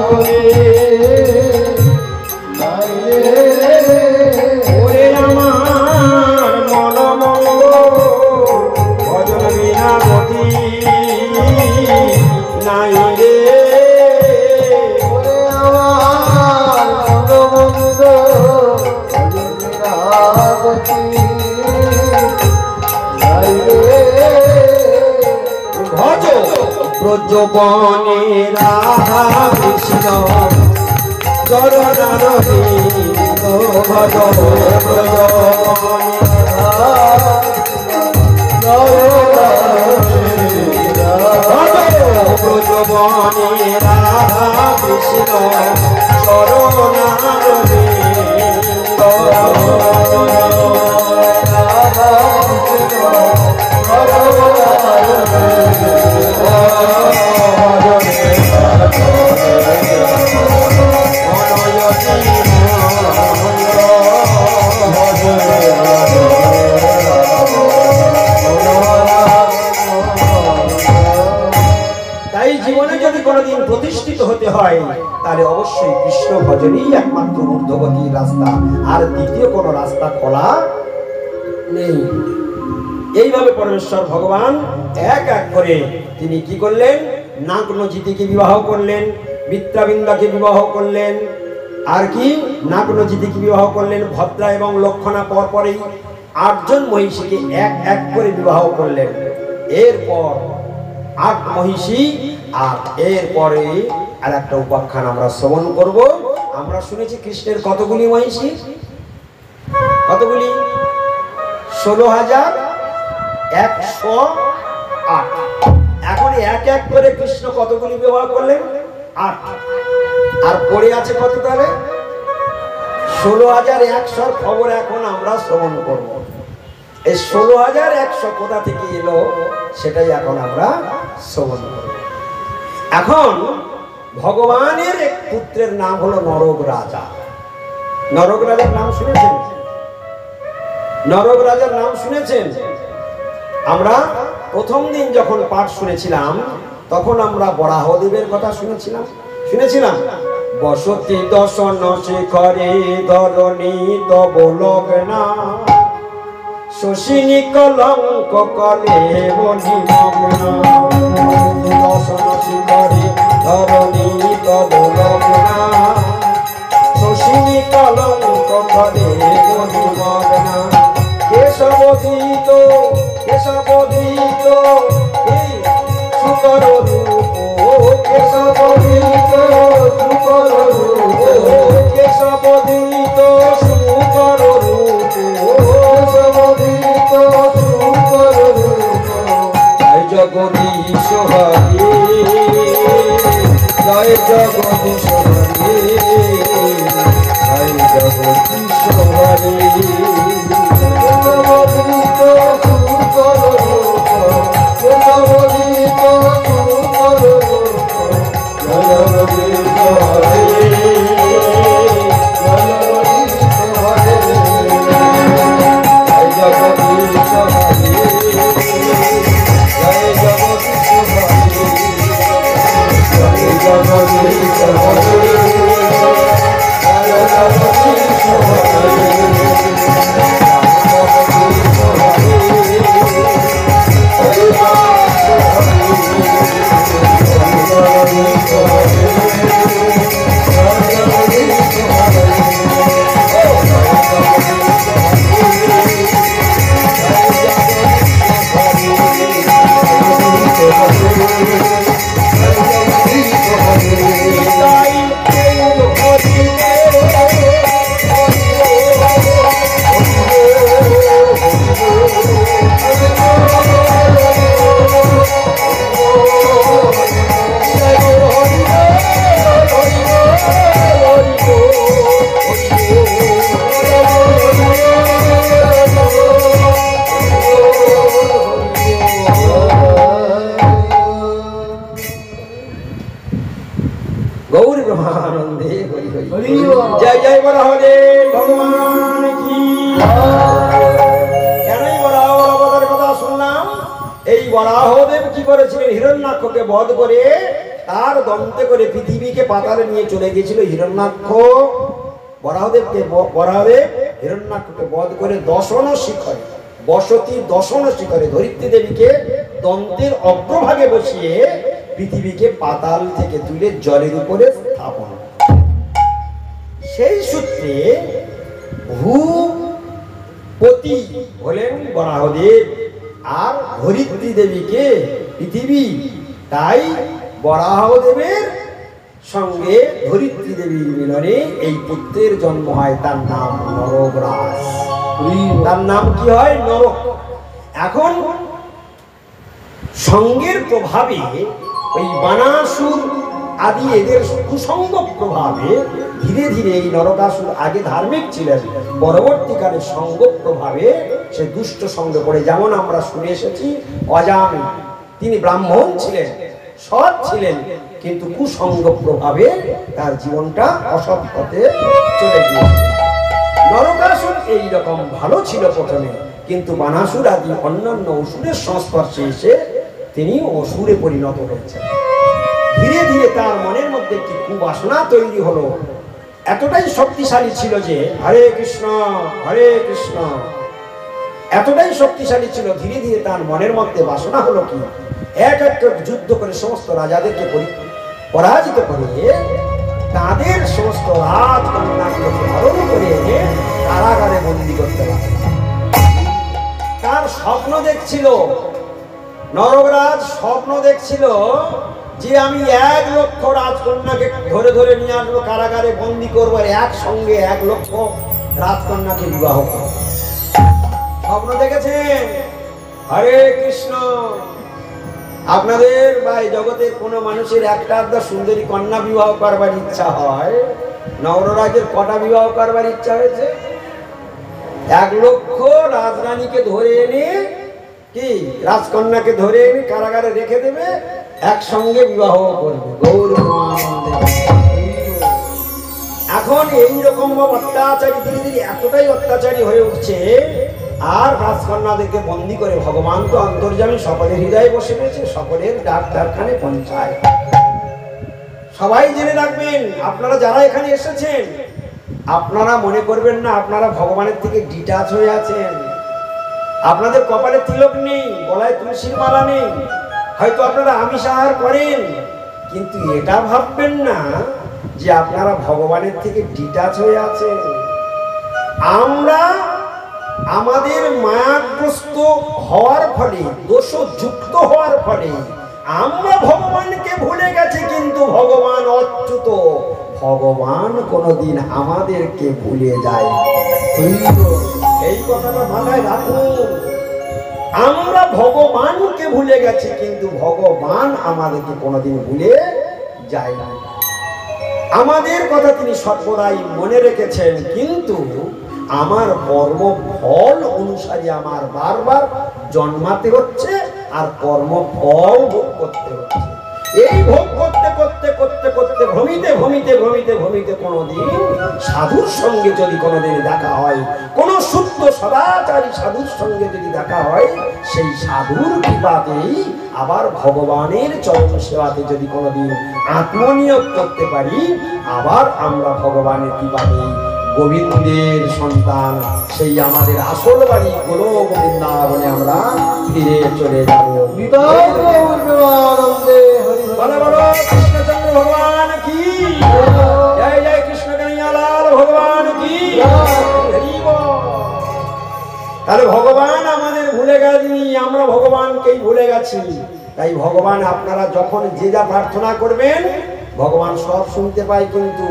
গতি নাই রে। ওরে আমার মন মন্দ, ভজন বিনা গতি নাই রে। ওরে আমার মন মন্দ, ভজন বিনা গতি নাই রে। ভজ ব্রজবনে রাধা কৃষ্ণ চরণার ভজ ব্রজবনে ব্রজবনে রাধা কৃষ্ণ চরণার তাই জীবনে যদি কোনোদিন প্রতিষ্ঠিত হতে হয়, তাহলে অবশ্যই কৃষ্ণ ভজনই একমাত্র ঊর্ধ্বগতির রাস্তা, আর দ্বিতীয় কোনো রাস্তা খোলা নেই। এইভাবে পরমেশ্বর ভগবান এক এক করে তিনি কি করলেন? নাগনজিতিকে বিবাহ করলেন, মিত্রাবিন্দাকে বিবাহ করলেন, আর কি নাগনজিতিকে বিবাহ করলেন, ভদ্রা এবং লক্ষণা পরপরেই 8 জন মহিষীকে এক এক করে বিবাহ করলেন। এরপর 8 মহিষী, আর এরপরে আর একটা উপাখ্যান আমরা শ্রবণ করব। আমরা শুনেছি কৃষ্ণের কতগুলি মহিষী? কতগুলি? 16,108। এখন এক এক করে কৃষ্ণ কতগুলি বিবাহ করলেন? 8। আর পড়ে আছে কত তাহলে? 16,100 খবর এখন আমরা শ্রবণ করব। এই 16,100 কোথা থেকে এলো সেটাই এখন আমরা শ্রবণ করব। এখন ভগবানের এক পুত্রের নাম হলো নরক রাজা। নরক রাজার নাম শুনেছেন? নরক রাজার নাম শুনেছেন? আমরা প্রথম দিন যখন পাঠ শুনেছিলাম, তখন আমরা বরাহদেবের কথা শুনেছিলাম। বসতি দশন শিখরে ধরণী তব লগ্না, শশিনী কলঙ্ক কলে বনি মগ্না। দশন শিখরে ধরণী তব লগ্না, শশিনী কলঙ্ক কলে বনি মগ্না। কেশবধিত কেশবধিত এই সুকর রূপ, কেশবধিত সুকর রূপ, কেশবধিত সুকর রূপ, কেশবধিত সুকর জয় জগদীশ হরে জয় জগদীশ হরে जय जय बराहदेव भगवान की কেনই বরাহর অবতার কথা শুনলাম এই বরাহদেব কি করেছিলেন হিরণ্যাক্ষকে বধ করে তার দন্তে করে পৃথিবীকে পাতালে নিয়ে চলে গিয়েছিল হিরণ্যাক্ষ বরাহদেব হিরণ্যাক্ষকে বধ করে দশন শিখরে বসতি দশন শিখরে ধরিত্রী দেবীকে দন্তের অগ্রভাগে বসিয়ে পৃথিবীকে পাতাল থেকে তুলে জলের উপরে স্থাপন সেই সূত্রে ভূপতি হলেন বরাহদেব আর ধরিত্রী দেবীকে পৃথিবী তাই বরাহদেবের সঙ্গে ধরিত্রী দেবীর মিলনে এই পুত্রের জন্ম হয় তার নাম নরগ্রাস তার নাম কি হয় নরক এখন সঙ্গের প্রভাবে ওই বানাসুর আদি এদের কুসঙ্গ প্রভাবে ধীরে ধীরে এই নরকাসুর আগে ধার্মিক ছিলেন পরবর্তীকালে সঙ্গ প্রভাবে সে দুষ্ট সঙ্গে পড়ে যেমন আমরা শুনে এসেছি অজাম তিনি ব্রাহ্মণ ছিলেন সৎ ছিলেন কিন্তু কুসঙ্গ প্রভাবে তার জীবনটা অসৎ পথে চলে গিয়েছে নরকাসুর এইরকম ভালো ছিল প্রথমে কিন্তু বানাসুর আদি অন্যান্য অসুরের সংস্পর্শে এসে তিনি অসুরে পরিণত হয়েছেন ধীরে ধীরে তার মনের মধ্যে একটি কুবাসনা তৈরি হলো এতটাই শক্তিশালী ছিল যে হরে কৃষ্ণ এতটাই শক্তিশালী ছিল ধীরে ধীরে তার মনের মধ্যে বাসনা হলো কি এক এক যুদ্ধ করে সমস্ত রাজাদেরকে পরাজিত করে তাদের সমস্ত রাজকন্যাগুলোকে হরণ করে এনে কারাগারে বন্দী করতে লাগল তার স্বপ্ন দেখছিল নরকরাজ স্বপ্ন দেখছিল যে আমি 1 লক্ষ রাজকন্যাকে ধরে ধরে নিয়ে আসবো কারাগারে বন্দী করবো একসঙ্গে 1 লক্ষ রাজকন্যাকে বিবাহ করব স্বপ্ন দেখেছেন হরে কৃষ্ণ আপনাদের বা এই জগতের কোনো মানুষের একটা আধা সুন্দরী কন্যা বিবাহ করবার ইচ্ছা হয় নররাজের কটা বিবাহ করবার ইচ্ছা হয়েছে 1 লক্ষ রাজরানীকে ধরে এনে কি রাজকন্যাকে ধরে এনে কারাগারে রেখে দেবে একসঙ্গে বিবাহ করবে গৌর এখন এইরকম অত্যাচারী ধীরে ধীরে এতটাই অত্যাচারী হয়ে উঠছে আর রাজকন্যাদেরকে বন্দী করে ভগবান তো অন্তর্যামী সকলের হৃদয়ে বসে রয়েছে সকলের ডাক্তারখানে পৌঁছায় সবাই জেনে রাখবেন আপনারা যারা এখানে এসেছেন আপনারা মনে করবেন না আপনারা ভগবানের থেকে ডিটাচ হয়ে আছেন আপনাদের কপালে তিলক নেই গলায় তুলসীর মালা নেই হয়তো আপনারা আমিষ আহার করেন কিন্তু এটা ভাববেন না যে আপনারা ভগবানের থেকে ডিটাচ হয়ে আছেন আমরা আমাদের মায়াগ্রস্ত হওয়ার ফলে দোষযুক্ত হওয়ার ফলে আমরা ভগবানকে ভুলে গেছি কিন্তু ভগবান অচ্যুত ভগবান কোনোদিন আমাদেরকে ভুলে যায় এই কথাটা মাথায় রাখুন আমরা ভগবানকে ভুলে গেছি কিন্তু ভগবান আমাদেরকে কোনোদিন ভুলে যায়নি। আমাদের কথা তিনি সর্বদাই মনে রেখেছেন, কিন্তু আমার কর্ম ফল অনুসারে আমার বারবার জন্মাতে হচ্ছে আর কর্ম ফল ভোগ করতে হচ্ছে। এই ভোগ করতে করতে করতে করতে ভ্রমিতে ভ্রমিতে ভ্রমিতে ভ্রমিতে কোনোদিন সাধুর সঙ্গে যদি কোনোদিন দেখা হয়, কোন শুদ্ধ সদাচারী সাধুর সঙ্গে যদি দেখা হয়, সেই সাধুর কৃপাতেই আবার ভগবানের চরণ সেবাতে যদি কোনোদিন আত্মনিয়োগ করতে পারি, আবার আমরা ভগবানের কৃপাতেই গোবিন্দের সন্তান সেই আমাদের আসল বাড়ি গোলক বৃন্দাবনে আমরা ফিরে চলে যাব। কৃষ্ণচন্দ্র ভগবান কি জয়, জয় কৃষ্ণ কনৈয়ালাল ভগবান কি। তাহলে ভগবান আমাদের ভুলে গেছেন, আমরা ভগবানকেই ভুলে গেছি। তাই ভগবান আপনারা যখন যে যা প্রার্থনা করবেন ভগবান সব শুনতে পায়, কিন্তু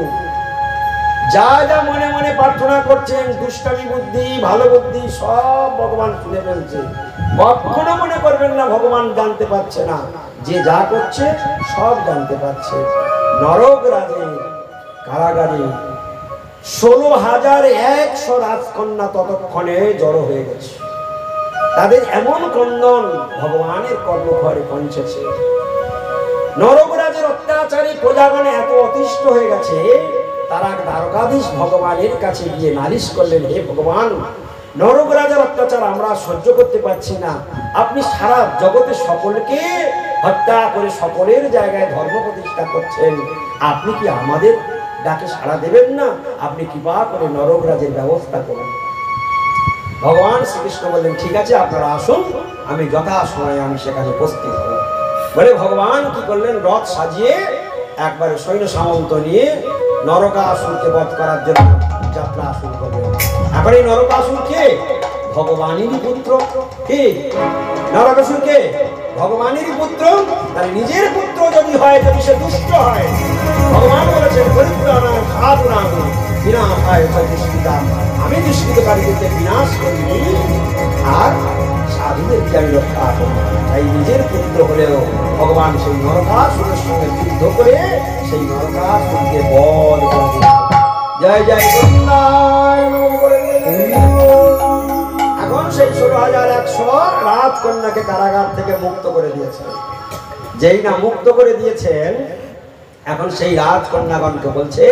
যা যা মনে মনে প্রার্থনা করছেন দুষ্টামি বুদ্ধি ভালো বুদ্ধি সব ভগবান শুনে ফেলছে। কখনো মনে করবেন না ভগবান জানতে পারছে না, যে যা করছে সব জানতে পারছে। নরক রাজের কারাগারে 16,100 রাজকন্যা ততক্ষণে জড়ো হয়ে গেছে। তাদের এমন ক্রন্দন ভগবানের কর্মঘরে পৌঁছেছে। নরকরাজের অত্যাচারী প্রজাগণে এত অতিষ্ঠ হয়ে গেছে, তারা দ্বারকাধীশ ভগবানের কাছে গিয়ে নালিশ করলেন, হে ভগবান, নরকরাজের অত্যাচার আমরা সহ্য করতে পারছি না। আপনি সারা জগতে সকলকে হত্যা করে সকলের জায়গায় ধর্ম প্রতিষ্ঠা করছেন, আপনি কি আমাদের ডাকে সাড়া দেবেন না? আপনি কৃপা করে নরকরাজের ব্যবস্থা করুন। ভগবান শ্রীকৃষ্ণ বললেন, ঠিক আছে আপনারা আসুন, আমি যথা সময়ে আমি সেখানে উপস্থিত হব। বলে ভগবান কি করলেন, রথ সাজিয়ে একবারে সৈন্য সামন্ত নিয়ে নরকাসুরকে বধ করার জন্য যাত্রা শুরু করলেন। এখন এই নরকাসুর কে? ভগবানেরই পুত্র। কি নরকাসুর কে? ভগবানেরই পুত্র। তার নিজের পুত্র যদি হয়, যদি সে দুষ্ট হয়, ভগবান বলেছেন পরিত্রাণায় সাধুনাং বিনাশায় চ দুষ্কৃতাম, আমি দুষ্কৃতকারীদেরকে বিনাশ করিনি আর সাধুদেরকে আমি রক্ষা করি। তাই নিজের পুত্র হলেও ভগবান সেই নরকাসুরের সঙ্গে যুদ্ধ করে সেই নরকাসুরকে বধ করে দিলেন। জয় জয় এখন সেই 16,100 রাজকন্যাকে কারাগার থেকে মুক্ত করে দিয়েছেন। যেই না মুক্ত করে দিয়েছেন, এখন সেই রাজকন্যাগণকে বলছে,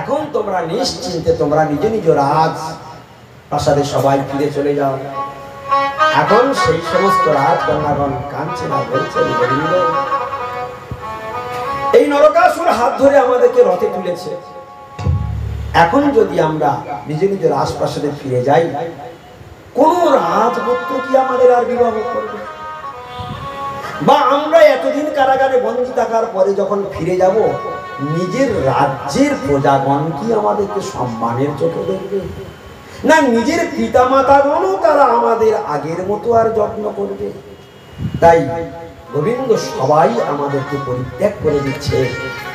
এখন তোমরা নিশ্চিন্তে তোমরা নিজ নিজ রাজ প্রাসাদে সবাই ফিরে চলে যাও। এখন সেই সমস্ত রাজকন্যাগণ কাঁদছে না, বলছে, গোবিন্দ, এই নরকাসুর হাত ধরে আমাদেরকে রথে তুলেছে, এখন যদি আমরা নিজ নিজ রাজপ্রাসাদে ফিরে যাই, কোন রাজপুত্র কি আমাদের আর বিবাহ করবে? বা আমরা এতদিন কারাগারে বন্দী থাকার পরে যখন ফিরে যাব, নিজের রাজ্যের প্রজাগণ কি আমাদেরকে সম্মানের চোখে দেখবে? না নিজের পিতা মাতাগণও তারা আমাদের আগের মতো আর যত্ন করবে? তাই গোবিন্দ সবাই আমাদেরকে পরিত্যাগ করে দিচ্ছে,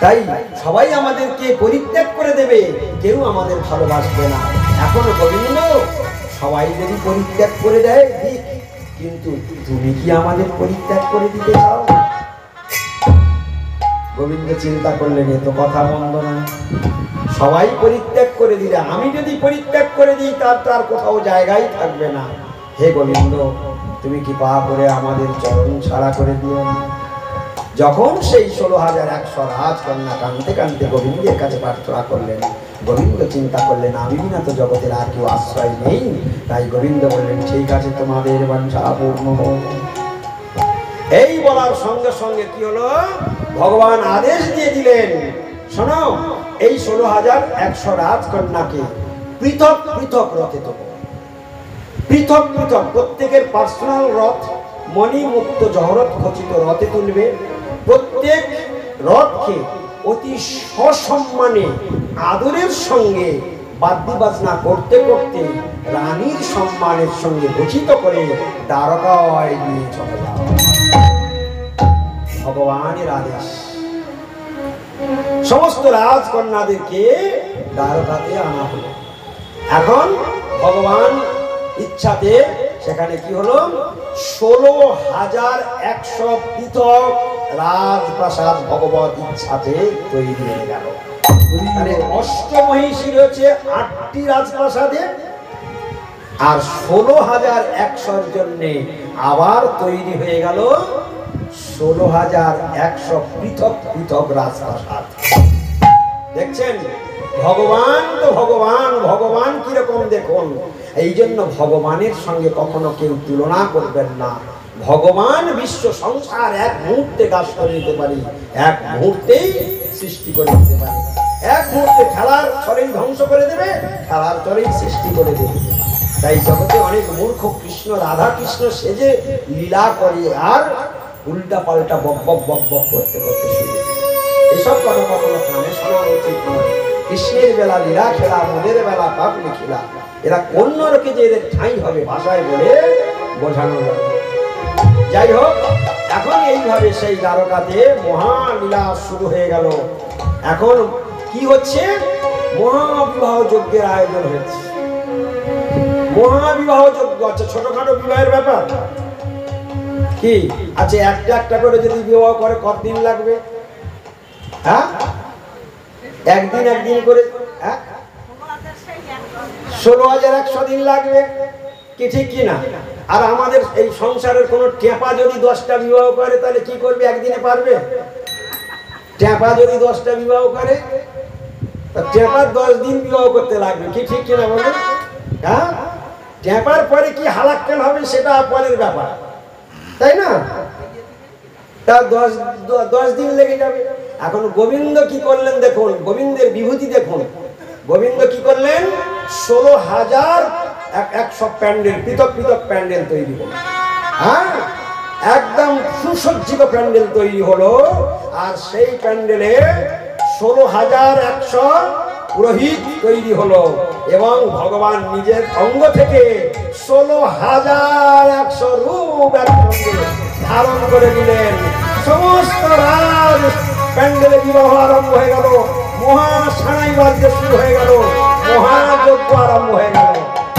তাই সবাই আমাদেরকে পরিত্যাগ করে দেবে, কেউ আমাদের ভালোবাসবে না। এখন গোবিন্দ সবাই যদি পরিত্যাগ করে দেয় ঠিক, কিন্তু তুমি কি আমাদের পরিত্যাগ করে দিতে চাও? গোবিন্দ চিন্তা করলেন, এ তো কথা মন্দ না। সবাই পরিত্যাগ করে দিলে, আমি যদি পরিত্যাগ করে দিই, তার কোথাও জায়গাই থাকবে না। হে গোবিন্দ, তুমি কৃপা করে আমাদের চরণ ছাড়া করে দিও না। যখন সেই 16,100 রাজকন্যা কাঁদতে কাঁদতে গোবিন্দের কাছে প্রার্থনা করলেন, গোবিন্দ চিন্তা করলেন, আমি বিনা তো জগতের আর কেউ আশ্রয় নেই। তাই গোবিন্দ বললেন, ঠিক আছে, তোমাদের বাঞ্ছা পূর্ণ হোক। এই বলার সঙ্গে সঙ্গে কি হলো, ভগবান আদেশ দিয়ে দিলেন, শোনো, এই 16,100 রাজকন্যাকে পৃথক পৃথক রথে তোলো, পৃথক পৃথক প্রত্যেকের পার্সোনাল রথ, মণিমুক্ত জহরত খচিত রথে তুলবে। প্রত্যেক রথকে অতি সসম্মানে আদরের সঙ্গে বাদ্যি বাজনা করতে করতে রানীর সম্মানের সঙ্গে ভূষিত করে দ্বারকায় নিয়ে চলে যাও। ভগবানের আদেশ। সমস্ত রাজকন্যাদেরকে দ্বারকাতে আনা হলো। এখন ভগবান ইচ্ছাতে সেখানে কি হলো, 16,100 পৃথক রাজপ্রাসাদ ভগবত ইচ্ছাতে তৈরি হয়ে গেল। মানে অষ্টমহিষীর হচ্ছে 8টি রাজপ্রাসাদে, আর 16,100 জন্য আবার তৈরি হয়ে গেল 16,100 পৃথক পৃথক রাজপ্রাসাদ। দেখছেন ভগবান তো ভগবান, ভগবান কিরকম দেখুন। এই জন্য ভগবানের সঙ্গে কখনো কেউ তুলনা করবেন না। ভগবান বিশ্ব সংসার এক মুহূর্তে কাজ করে দিতে পারি, এক মুহূর্তেই সৃষ্টি করে দিতে পারে। এক মুহূর্তে খেলার ছলেই ধ্বংস করে দেবে, খেলার ছলেই সৃষ্টি করে দেবে। তাই জগতে অনেক মূর্খ কৃষ্ণ রাধা কৃষ্ণ সেজে লীলা করে আর উল্টা পাল্টা বক বক বক বক করতে করতে শুরু। এসব কথা কখনো কানে শোনা উচিত নয়। কৃষ্ণের বেলা লীলা খেলা, মনের বেলা পাপড়ি খেলা। এরা কোন নরকে যে এদের ঠাঁই হবে ভাষায় বলে বোঝানো যাবে। যাই হোক, এখন এইভাবে সেই দ্বারকাতে মহালীলা শুরু হয়ে গেল। এখন কি হচ্ছে? মহাবিবাহ যজ্ঞের আয়োজন হয়েছে। মহাবিবাহ যজ্ঞ। আচ্ছা, ছোটখাটো বিবাহের ব্যাপার কি? আচ্ছা, একটা একটা করে যদি বিবাহ করে কতদিন লাগবে? হ্যাঁ, একদিন একদিন করে 16,100 দিন লাগবে কি, ঠিক কি না? আর আমাদের এই সংসারের কোন টেপা যদি 10টা বিবাহ করে তাহলে কি করবে? একদিনে পারবে? টেপা যদি 10টা বিবাহ করে, টেপার 10 দিন বিবাহ করতে লাগবে কি, ঠিক কিনা বলুন? হ্যাঁ, টেপার পরে কি হালাক্কেল হবে সেটা পরের ব্যাপার, তাই না? তা 10 দিন লেগে যাবে। এখন গোবিন্দ কি করলেন দেখুন, গোবিন্দের বিভূতি দেখুন। গোবিন্দ কি করলেন? 16,100 প্যান্ডেল, পৃথক পৃথক প্যান্ডেল তৈরি হলো। হ্যাঁ, একদম সুসজ্জিত প্যান্ডেল তৈরি হলো। আর সেই প্যান্ডেলে 16,100 পুরোহিত তৈরি হলো এবং ভগবান নিজের অঙ্গ থেকে 16,100 রূপ একসঙ্গে ধারণ করে দিলেন। সমস্ত রাজ প্যান্ডেলে বিবাহ আরম্ভ হয়ে গেল, মহাসানাই বাদ্য শুরু হয়ে গেল, মহাযজ্ঞ আরম্ভ হয়ে গেল।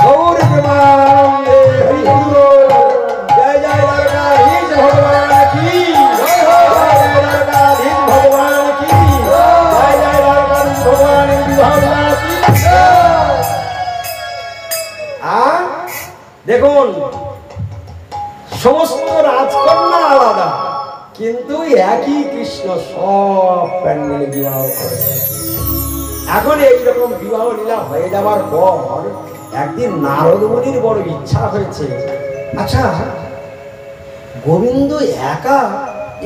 গৌর প্রেমানন্দে হরি বল। জয় জয় দ্বারকাধীশ ভগবান কি, জয় জয় দ্বারকাধীশ ভগবান কি, জয় জয় দ্বারকাধীশ ভগবানের বিবাহ কি। আর দেখুন, সমস্ত রাজকন্যা আলাদা, কিন্তু একই কৃষ্ণ সব প্যান্ডেলে বিবাহ করে। এখন এইরকম বিবাহ লীলা হয়ে যাওয়ার পর একদিন নারদ মুনির বড় ইচ্ছা হয়েছে, আচ্ছা গোবিন্দ একা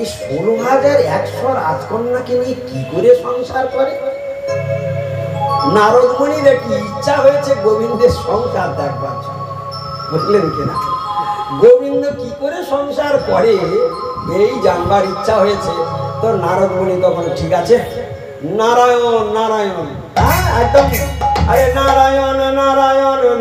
এই 16,100 রাজকন্যাকে নিয়ে কি করে সংসার করে? নারদ মুনির একটি ইচ্ছা হয়েছে গোবিন্দের সংসার দেখবার জন্য, বুঝলেন কিনা? গোবিন্দ কি করে সংসার করে এই জানবার ইচ্ছা হয়েছে। তো নারদ মুনি তখন ঠিক আছে, নারায়ণ নারায়ণ, হ্যাঁ একদম, আরে নারায়ণ নারায়ণ নারায়ণ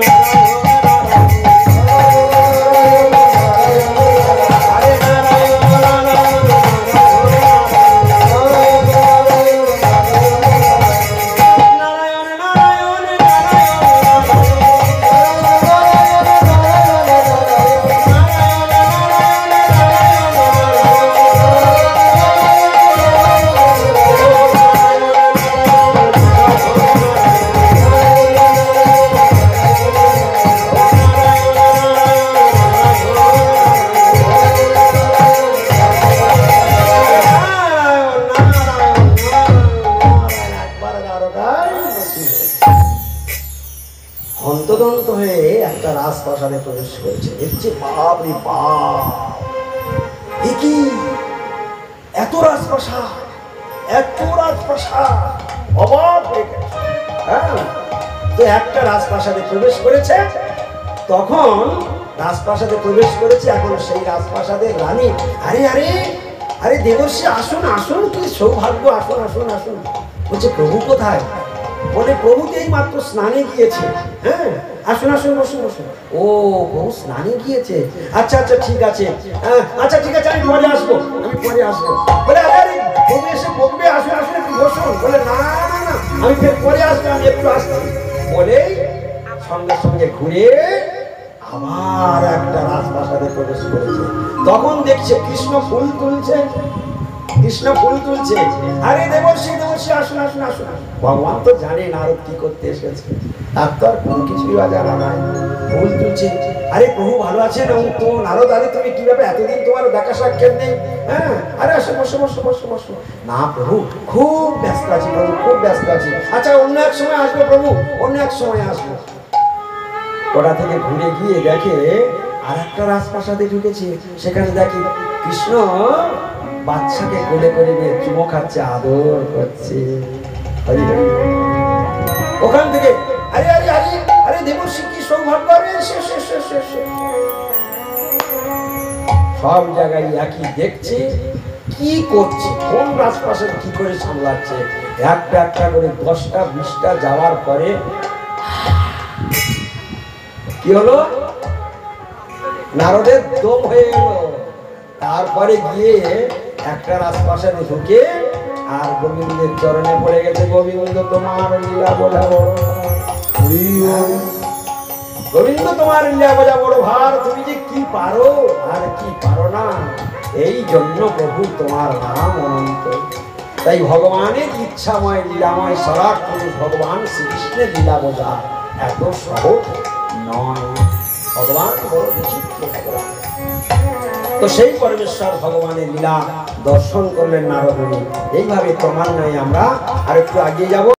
হন্তদন্ত হয়ে একটা রাজপ্রাসাদে প্রবেশ করেছে। দেখছে বাপ রে বাপ, এ কি এত রাজপ্রাসাদ, এত রাজপ্রাসাদ, অবাক হয়ে গেছে। হ্যাঁ, তো একটা রাজপ্রাসাদে প্রবেশ করেছে। তখন রাজপ্রাসাদে প্রবেশ করেছে, এখন সেই রাজপ্রাসাদের রানী, আরে আরে আরে দেবর্ষি আসুন আসুন, কি সৌভাগ্য, আসুন আসুন আসুন। বলছে প্রভু কোথায়? বলে প্রভু এই মাত্র স্নানে গিয়েছে। হ্যাঁ, আসুন আসুন, বসুন বসুন। ও প্রভু স্নানে গিয়েছে, আচ্ছা আচ্ছা ঠিক আছে, আচ্ছা ঠিক আছে, আমি পরে আসবো, আমি পরে আসবো। বলে আরে প্রভু এসে বকবে, আসুন আসুন একটু বসুন। বলে না না না, আমি ফের পরে আসবো, আমি একটু আসছি। বলেই সঙ্গে সঙ্গে ঘুরে আবার একটা রাজপ্রাসাদে প্রবেশ করেছে। তখন দেখছে কৃষ্ণ ফুল তুলছে, কৃষ্ণ ফুল তুলছে, আরে দেবর্ষি দেবর্ষি আসুন আসুন আসুন। ভগবান তো জানে নারদ কি করতে এসেছে, তার তো আর কোনো কিছুই জানা নাই। ফুল তুলছে, আরে প্রভু ভালো আছেন? তো নারদ, আরে তুমি কিভাবে, এতদিন তোমার দেখা সাক্ষাৎ নেই। হ্যাঁ, আরে আসো, বসো বসো বসো বসো। না প্রভু, খুব ব্যস্ত আছি প্রভু, খুব ব্যস্ত আছি। আচ্ছা অন্য এক সময় আসবো প্রভু, অন্য এক সময় আসবো। ওটা থেকে ঘুরে গিয়ে দেখে আর একটা রাজপ্রাসাদে ঢুকেছে, সেখানে দেখি কৃষ্ণ বাচ্চাকে কোলে করে নিয়ে চুমো খাচ্ছে, আদর করছে। ওখান থেকে আরে আরে আরে আরে দেবর্ষি কি সৌভাগ্য, সব জায়গায় একই দেখছে, কি করছে, কোন রাজপ্রাসাদ কি করে সামলাচ্ছে। একটা একটা করে 10টা 20টা যাওয়ার পরে কি হলো, নারদের দম হয়ে গেল। তারপরে গিয়ে একটা রাজপ্রাসাদে ঢুকে আর গোবিন্দের চরণে পড়ে গেছে। গোবিন্দ তোমার লীলা বোঝা বড়, গোবিন্দ তোমার লীলা বোঝা বড় ভার, তুমি যে কি পারো আর কি পারো না, এই জন্য প্রভু তোমার নাম অনন্ত। তাই ভগবানের ইচ্ছাময় লীলাময় সরাট পুরুষ ভগবান শ্রীকৃষ্ণের লীলা বোঝা এত সহজ নয়। ভগবান বড় বিচিত্র ভগবান। তো সেই পরমেশ্বর ভগবানের লীলা দর্শন করলেন নারদ মুনি। এইভাবে ক্রমান্বয়ে আমরা আর একটু এগিয়ে যাব।